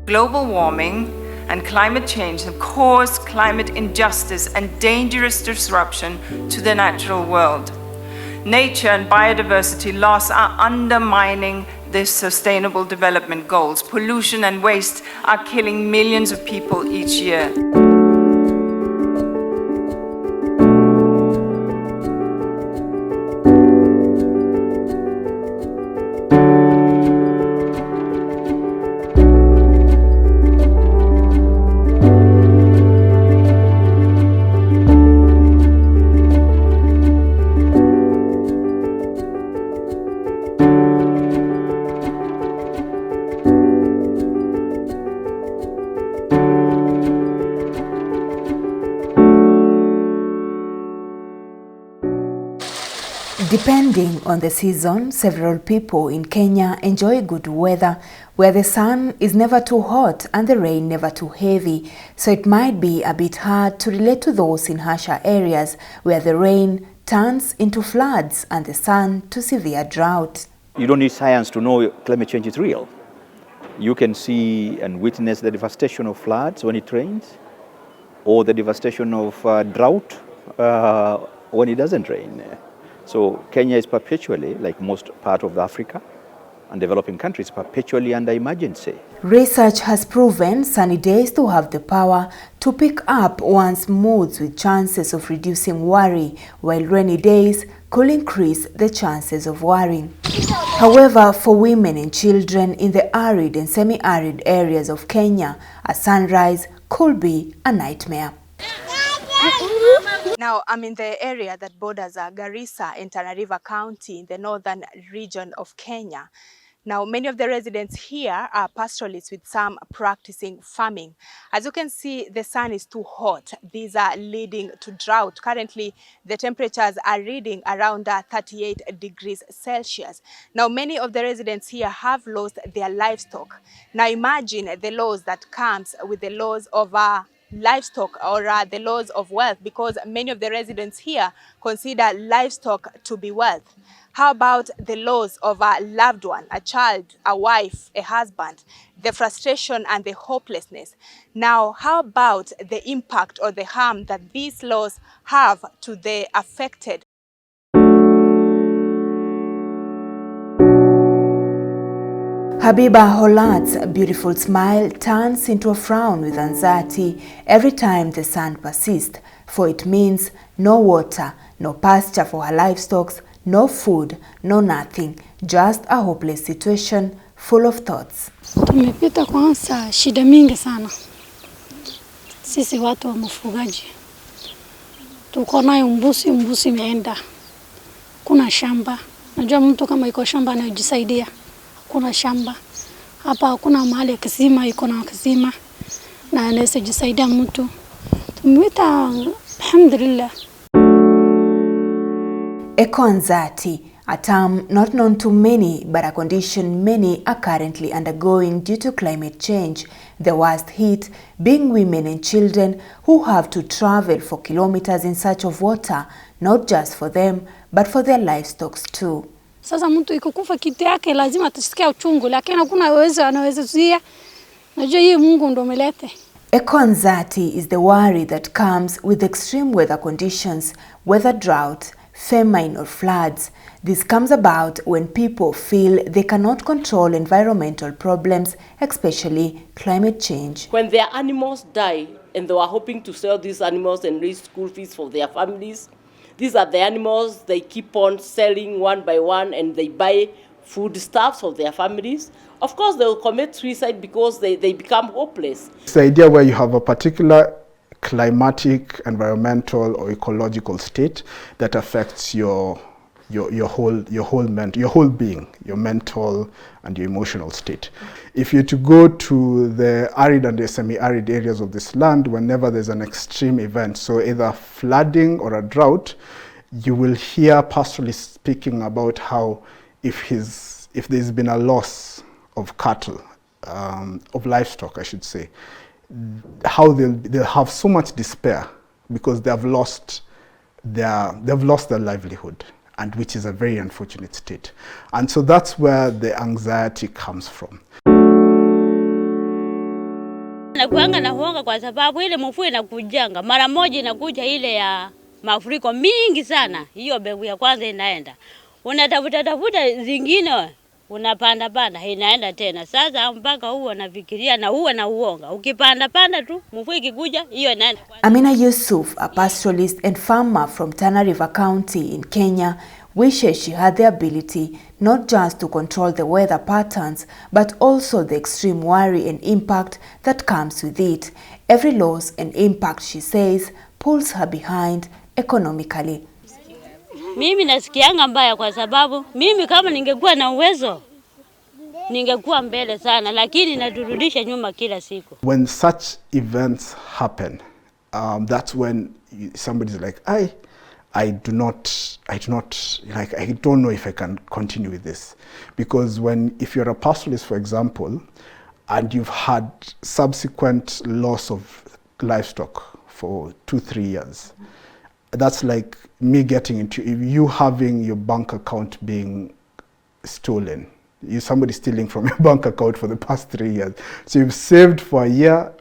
Global warming and climate change have caused climate injustice and dangerous disruption to the natural world. Nature and biodiversity loss are undermining the sustainable development goals. Pollution and waste are killing millions of people each year. Depending on the season, several people in Kenya enjoy good weather where the sun is never too hot and the rain never too heavy, so it might be a bit hard to relate to those in harsher areas where the rain turns into floods and the sun to severe drought. You don't need science to know climate change is real. You can see and witness the devastation of floods when it rains, or the devastation of drought when it doesn't rain. So Kenya is perpetually, like most part of Africa and developing countries, perpetually under emergency. Research has proven sunny days to have the power to pick up one's moods with chances of reducing worry, while rainy days could increase the chances of worrying. However, for women and children in the arid and semi-arid areas of Kenya, a sunrise could be a nightmare. Now, I'm in the area that borders Garissa and Tana River County in the northern region of Kenya. Now, many of the residents here are pastoralists, with some practicing farming. As you can see, the sun is too hot. These are leading to drought. Currently, the temperatures are reading around 38 degrees Celsius. Now, many of the residents here have lost their livestock. Now, imagine the loss that comes with the loss of livestock or the loss of wealth, because many of the residents here consider livestock to be wealth. How about the loss of a loved one, a child, a wife, a husband, the frustration and the hopelessness? Now, how about the impact or the harm that these laws have to the affected? Habiba Holat's beautiful smile turns into a frown with anxiety every time the sun persists, for it means no water, no pasture for her livestock, no food, no nothing, just a hopeless situation full of thoughts. Tumepita kwanza shida mingi sana. Sisi watu wa mfugaji. Tuko nayo mbuzi imeenda. Kuna shamba. Najua mtu kama iko shamba anajisaidia. Kuna shamba. Hapa hakuna mahali ya kisima, iko na kisima. Na anaweza jisaidia mtu. Tumepita alhamdulillah. Eco-anxiety, a term not known to many, but a condition many are currently undergoing due to climate change, the worst hit being women and children who have to travel for kilometers in search of water, not just for them, but for their livestock too. Sasa mtu ikukufa kitu yake lazima atasikia uchungu, lakini hakuna uwezo anaweza zuia. Najua hii Mungu ndo ameleta. Eco-anxiety is the worry that comes with extreme weather conditions, whether drought, famine or floods. This comes about when people feel they cannot control environmental problems, especially climate change. When their animals die and they were hoping to sell these animals and raise school fees for their families, these are the animals they keep on selling one by one, and they buy foodstuffs for their families. Of course, they will commit suicide because they become hopeless. It's the idea where you have a particular climatic, environmental or ecological state that affects your whole being, your mental and your emotional state. If you're to go to the arid and the semi-arid areas of this land, whenever there's an extreme event, so either flooding or a drought, you will hear pastoralists speaking about how if there's been a loss of cattle, of livestock, I should say, how they'll have so much despair because they've lost their livelihood, and which is a very unfortunate state. And so that's where the anxiety comes from. nakuanga na huanga kwa sababu ile mvua inakujanga mara moja, inakuja ile ya mafuriko mingi sana. Hiyo mbegu ya kwanza inaenda, unatafuta zingine, unapanda inaenda tena. Sasa mpaka huo nafikiria na huo na uonga, ukipanda tu mvua ikikuja hiyo inaenda. Amina Yusuf, a pastoralist and farmer from Tana River County in Kenya, wishes she had the ability not just to control the weather patterns, but also the extreme worry and impact that comes with it. Every loss and impact, she says, pulls her behind economically. Mimi nasikianga mbaya kwa sababu mimi kama ningekuwa na uwezo ningekuwa mbele sana, lakini naturudisha nyuma kila siku. When such events happen, that's when somebody's like, I don't know if I can continue with this. Because if you're a pastoralist, for example, and you've had subsequent loss of livestock for 2-3 years, that's like me getting into you having your bank account being stolen. Somebody stealing from your bank account for the past 3 years. So you've saved for a year,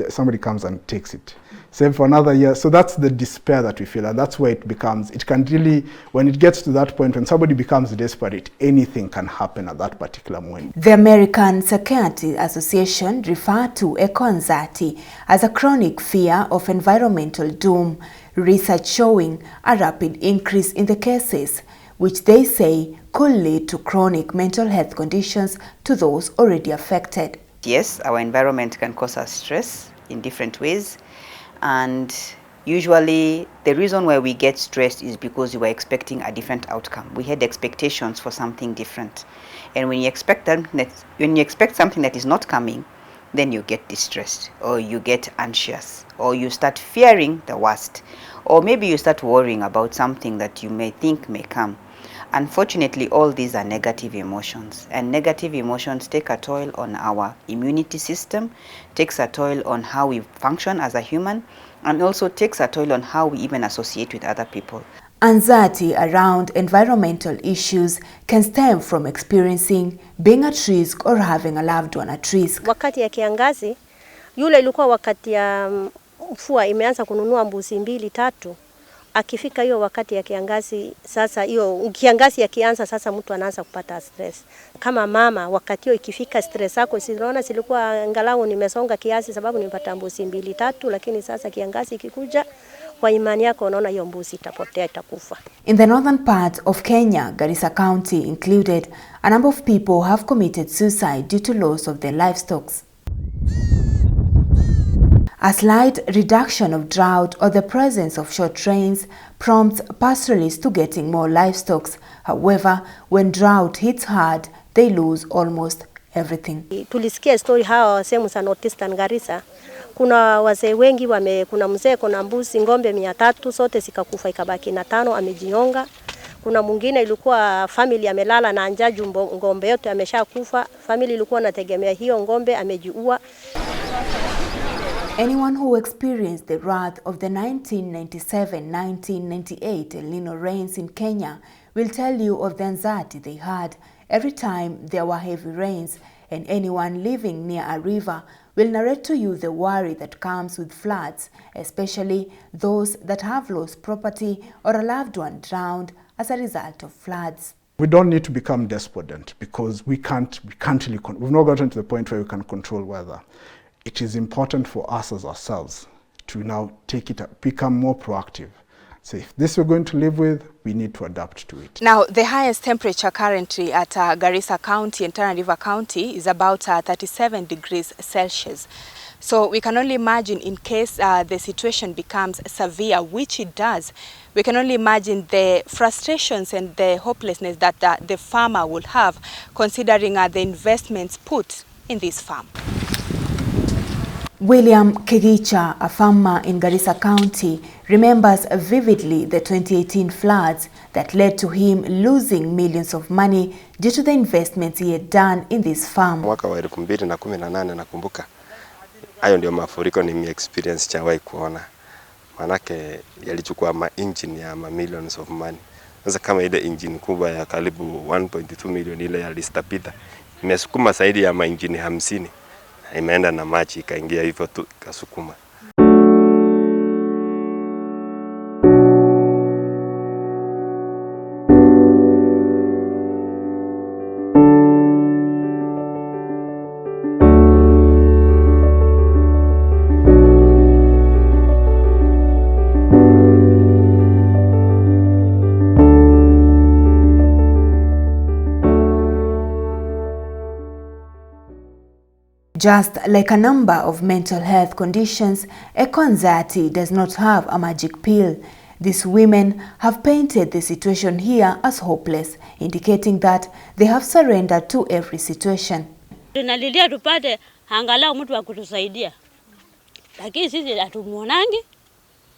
somebody comes and takes it. Save for another year. So that's the despair that we feel, and that's where it can really, when it gets to that point, when somebody becomes desperate, anything can happen at that particular moment. The American Psychiatry Association referred to eco-anxiety as a chronic fear of environmental doom, research showing a rapid increase in the cases, which they say could lead to chronic mental health conditions to those already affected. Yes, our environment can cause us stress in different ways. And usually the reason why we get stressed is because we were expecting a different outcome. We had expectations for something different. And when you expect something that is not coming, then you get distressed, or you get anxious, or you start fearing the worst, or maybe you start worrying about something that you may think may come. Unfortunately, all these are negative emotions, and negative emotions take a toll on our immunity system, takes a toll on how we function as a human, and also takes a toll on how we even associate with other people. Anxiety around environmental issues can stem from experiencing being at risk or having a loved one at risk. Wakati ya kiangazi, yule ilikuwa wakati ya mvua imeanza kununua mbuzi 2-3. Akifika hiyo wakati ya kiangazi, sasa hiyo kiangazi yakianza, sasa mtu anaanza kupata stress. Kama mama, wakati hiyo ikifika, stress yako sinaona silikuwa angalau nimesonga kiasi sababu nimepata mbuzi 2-3, lakini sasa kiangazi ikikuja, kwa imani yako unaona hiyo mbuzi itapotea, itakufa. In the northern part of Kenya, Garissa County included, a number of people have committed suicide due to loss of their livestock. A slight reduction of drought or the presence of short rains prompts pastoralists to getting more livestock. However, when drought hits hard, they lose almost everything. Tulisikia story hawa sehemu za Northeastern Garissa. Kuna wazee wengi kuna mzee kuna mbuzi ng'ombe 300 zote zikakufa, ikabaki na 5 amejionga. Kuna mwingine ilikuwa family amelala na njaa, ng'ombe yote ameshakufa. Family ilikuwa inategemea hiyo ng'ombe, amejiua. Anyone who experienced the wrath of the 1997-1998 El Nino rains in Kenya will tell you of the anxiety they had every time there were heavy rains, and anyone living near a river will narrate to you the worry that comes with floods, especially those that have lost property or a loved one drowned as a result of floods. We don't need to become despondent because we've not gotten to the point where we can control weather. It is important for us as ourselves to now become more proactive. So if this we're going to live with, we need to adapt to it. Now, the highest temperature currently at Garissa County and Tana River County is about 37 degrees Celsius. So we can only imagine, in case the situation becomes severe, which it does, we can only imagine the frustrations and the hopelessness that the farmer will have, considering the investments put in this farm. William Kegicha, a farmer in Garissa County, remembers vividly the 2018 floods that led to him losing millions of money due to the investments he had done in this farm. Mwaka wa 2018 nakumbuka. Hayo ndio mafuriko ni experience chawahi kuona. Manake yalichukua engine ya millions of money. Sasa kama ile engine kubwa ya karibu 1.2 million ile ya Listapita, imesukuma zaidi ya engine 50. imeenda na maji ikaingia hivyo tu ikasukuma. Just like a number of mental health conditions, eco-anxiety does not have a magic pill. These women have painted the situation here as hopeless, indicating that they have surrendered to every situation. Tunalilia tupate angalau mtu wa kutusaidia. Lakini sisi hatumuonangi.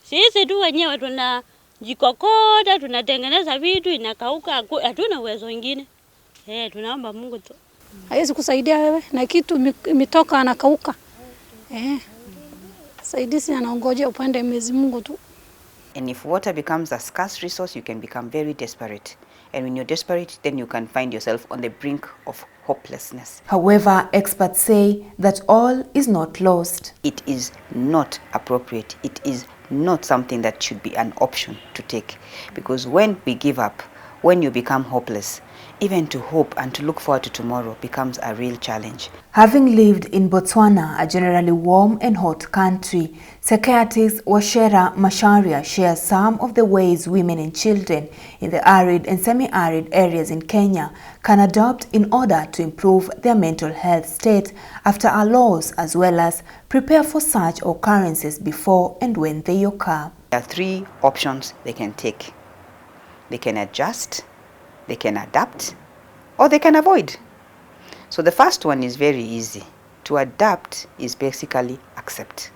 Sisi tu wenyewe tunajikokota, tunatengeneza vitu inakauka, hatuna uwezo mwingine. Tunaomba Mungu tu. Haiwezi kusaidia wewe na kitu imetoka anakauka. Saidizi anaongojea upande Mwenyezi Mungu tu. And if water becomes a scarce resource, you can become very desperate. And when you're desperate, then you can find yourself on the brink of hopelessness. However, experts say that all is not lost. It is not appropriate. It is not something that should be an option to take. Because when we give up, when you become hopeless, even to hope and to look forward to tomorrow becomes a real challenge. Having lived in Botswana, a generally warm and hot country, psychiatrist Wachera Macharia shares some of the ways women and children in the arid and semi-arid areas in Kenya can adopt in order to improve their mental health state after a loss, as well as prepare for such occurrences before and when they occur. There are three options they can take. They can adjust, they can adapt, or they can avoid. So the first one is very easy. To adapt is basically accept.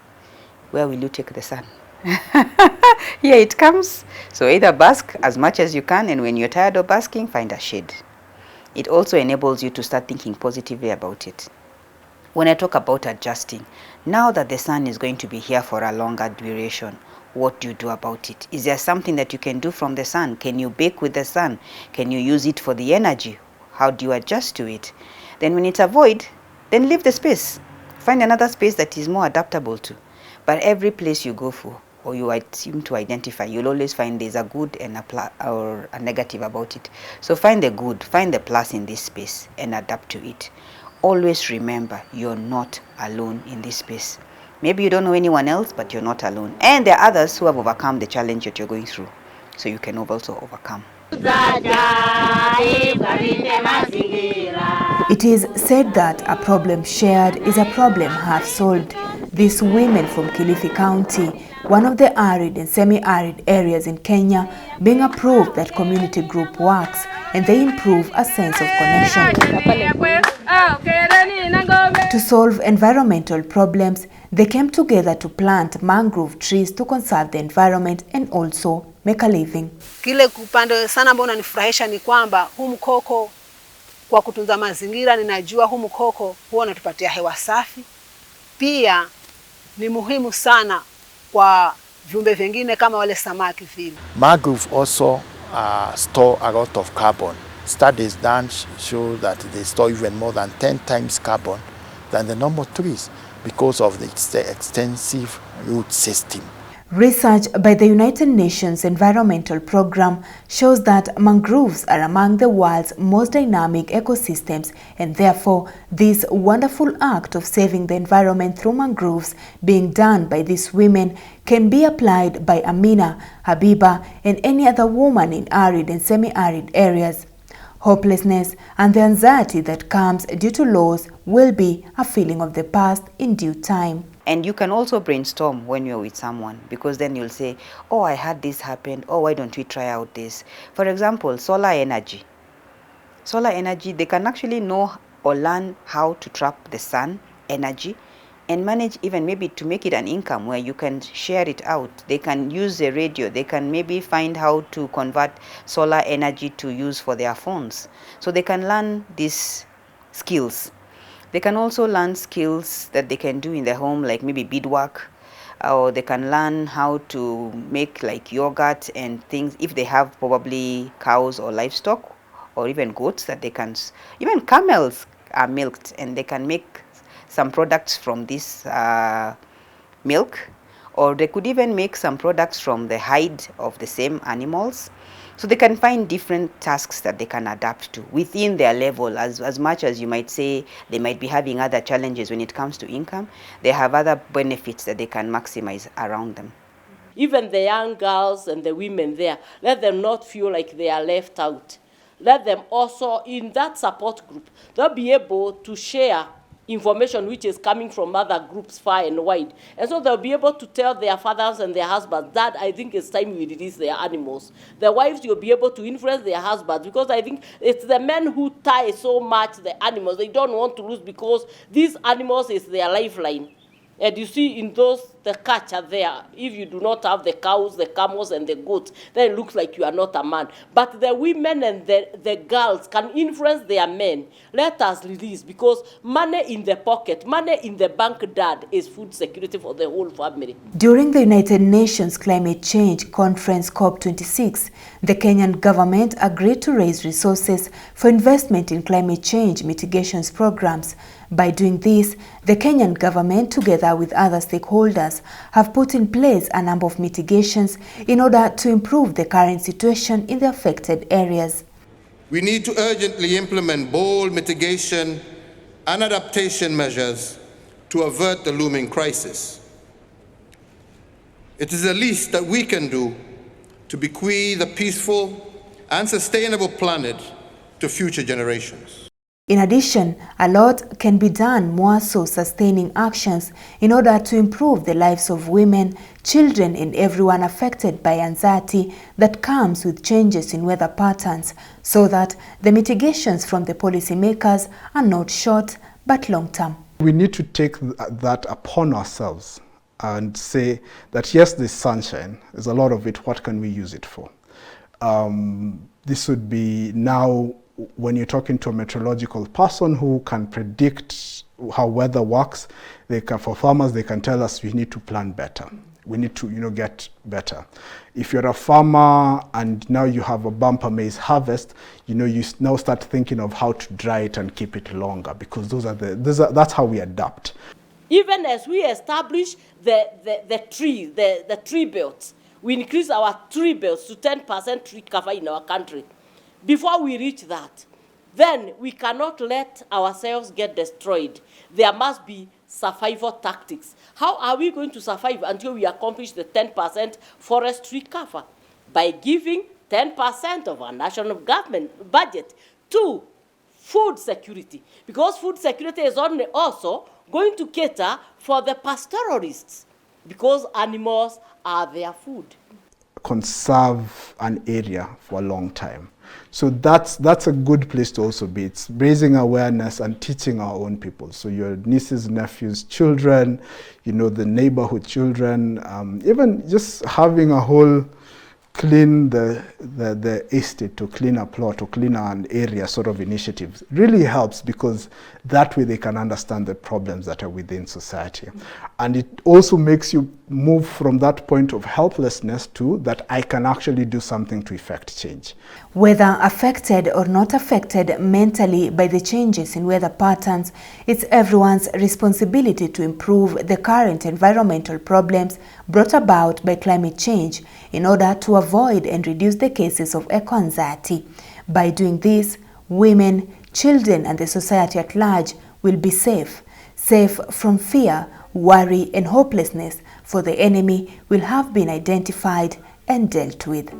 Where will you take the sun? Here it comes. So either bask as much as you can, and when you're tired of basking, find a shade. It also enables you to start thinking positively about it. When I talk about adjusting, now that the sun is going to be here for a longer duration, what do you do about it? Is there something that you can do from the sun? Can you bake with the sun? Can you use it for the energy? How do you adjust to it? Then when it's a void, then leave the space. Find another space that is more adaptable to. But every place you go for, or you seem to identify, you'll always find there's a good and or a negative about it. So find the good, find the plus in this space and adapt to it. Always remember, you're not alone in this space. Maybe you don't know anyone else, but you're not alone. And there are others who have overcome the challenge that you're going through. So you can also overcome. It is said that a problem shared is a problem half solved. These women from Kilifi County, one of the arid and semi-arid areas in Kenya, being a proof that community group works and they improve a sense of connection. To solve environmental problems, they came together to plant mangrove trees to conserve the environment and also make a living. Kile kupande sana ambao unanifurahisha ni kwamba huu mkoko kwa kutunza mazingira, ninajua huu mkoko huwa unatupatia hewa safi. Pia ni muhimu sana kwa viumbe vingine kama wale samaki vile. Mangrove also store a lot of carbon. Studies done show that they store even more than 10 times carbon than the normal trees because of the extensive root system. Research by the United Nations Environmental Programme shows that mangroves are among the world's most dynamic ecosystems, and therefore this wonderful act of saving the environment through mangroves being done by these women can be applied by Amina, Habiba, and any other woman in arid and semi-arid areas. Hopelessness and the anxiety that comes due to loss will be a feeling of the past in due time. And you can also brainstorm when you're with someone, because then you'll say, oh, I had this happen. Oh, why don't we try out this? For example, solar energy. Solar energy, they can actually know or learn how to trap the sun energy and manage even maybe to make it an income where you can share it out. They can use the radio. They can maybe find how to convert solar energy to use for their phones. So they can learn these skills. They can also learn skills that they can do in their home, like maybe beadwork, or they can learn how to make like yogurt and things if they have probably cows or livestock or even goats that they can, even camels are milked and they can make some products from this milk, or they could even make some products from the hide of the same animals. So they can find different tasks that they can adapt to within their level. As much as you might say they might be having other challenges when it comes to income, they have other benefits that they can maximize around them. Even the young girls and the women there, let them not feel like they are left out. Let them also, in that support group, they'll be able to share information which is coming from other groups far and wide. And so they'll be able to tell their fathers and their husbands that I think it's time we release their animals. The wives will be able to influence their husbands, because I think it's the men who tie so much the animals. They don't want to lose, because these animals is their lifeline. And you see in those, the culture there, if you do not have the cows, the camels, and the goats, then it looks like you are not a man. But the women and the girls can influence their men. Let us release, because money in the pocket, money in the bank, dad, is food security for the whole family. During the United Nations Climate Change Conference COP26, the Kenyan government agreed to raise resources for investment in climate change mitigations programs. By doing this, the Kenyan government, together with other stakeholders, have put in place a number of mitigations in order to improve the current situation in the affected areas. We need to urgently implement bold mitigation and adaptation measures to avert the looming crisis. It is the least that we can do to bequeath a peaceful and sustainable planet to future generations. In addition, a lot can be done more so sustaining actions in order to improve the lives of women, children, and everyone affected by anxiety that comes with changes in weather patterns, so that the mitigations from the policymakers are not short but long-term. We need to take that upon ourselves and say that yes, this sunshine, there's a lot of it, what can we use it for? This would be now, when you're talking to a meteorological person who can predict how weather works, for farmers, they can tell us we need to plan better. We need to, get better. If you're a farmer and now you have a bumper maize harvest, you now start thinking of how to dry it and keep it longer, because that's how we adapt. Even as we establish the tree belts, we increase our tree belts to 10% tree cover in our country. Before we reach that, then we cannot let ourselves get destroyed. There must be survival tactics. How are we going to survive until we accomplish the 10% forestry cover? By giving 10% of our national government budget to food security. Because food security is only also going to cater for the pastoralists, because animals are their food. Conserve an area for a long time. So that's a good place to also be. It's raising awareness and teaching our own people. So your nieces, nephews, children, the neighborhood children, even just having a whole clean the estate, to clean a plot, to clean an area sort of initiatives really helps, because that way they can understand the problems that are within society. And it also makes you move from that point of helplessness to that I can actually do something to effect change. Whether affected or not affected mentally by the changes in weather patterns, it's everyone's responsibility to improve the current environmental problems brought about by climate change in order to avoid and reduce the cases of eco-anxiety. By doing this, women, children, and the society at large will be safe from fear, worry, and hopelessness, for the enemy will have been identified and dealt with.